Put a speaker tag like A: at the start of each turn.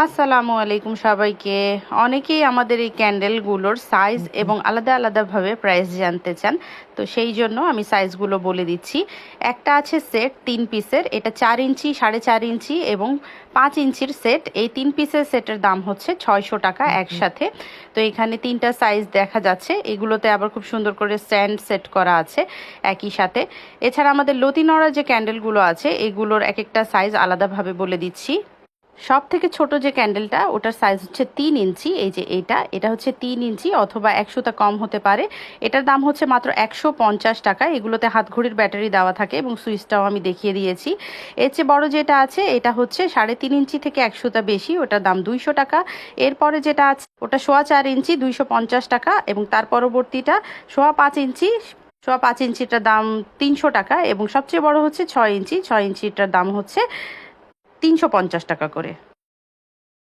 A: আসসালামু আলাইকুম সবাইকে। অনেকেই আমাদের এই ক্যান্ডেলগুলোর সাইজ এবং আলাদা আলাদাভাবে প্রাইস জানতে চান, তো সেই জন্য আমি সাইজগুলো বলে দিচ্ছি। একটা আছে সেট 3 পিসের, এটা 4 ইঞ্চি, 4.5 ইঞ্চি এবং 5 ইঞ্চির সেট। এই 3 পিসের সেটের দাম হচ্ছে 600 টাকা একসাথে। তো এখানে 3টা সাইজ দেখা যাচ্ছে, এগুলোতে আবার খুব সুন্দর করে স্ট্যান্ড সেট করা আছে একই সাথে। এছাড়া আমাদের লতিনরা যে ক্যান্ডেলগুলো আছে এগুলোর এক একটা সাইজ আলাদাভাবে বলে দিচ্ছি। সব থেকে ছোট যে ক্যান্ডেলটা ওটার সাইজ হচ্ছে 3 ইঞ্চি। এই যে এটা হচ্ছে 3 ইঞ্চি অথবা 100টা কম হতে পারে। এটার দাম হচ্ছে মাত্র 150 টাকা। এগুলোতে হাতঘড়ির ব্যাটারি দেওয়া থাকে এবং সুইচটাও আমি দেখিয়ে দিয়েছি। এর চেয়ে বড় যেটা আছে এটা হচ্ছে 3.5 ইঞ্চি থেকে 100টা বেশি, ওটার দাম 200 টাকা। এরপরে যেটা আছে ওটা 4.25 ইঞ্চি, 250 টাকা, এবং তার পরবর্তীটা 5.25 ইঞ্চি, 5.25 ইঞ্চিটার দাম 300 টাকা, এবং সবচেয়ে বড় হচ্ছে 6 ইঞ্চি, 6 ইঞ্চিটার দাম হচ্ছে 350 টাকা করে।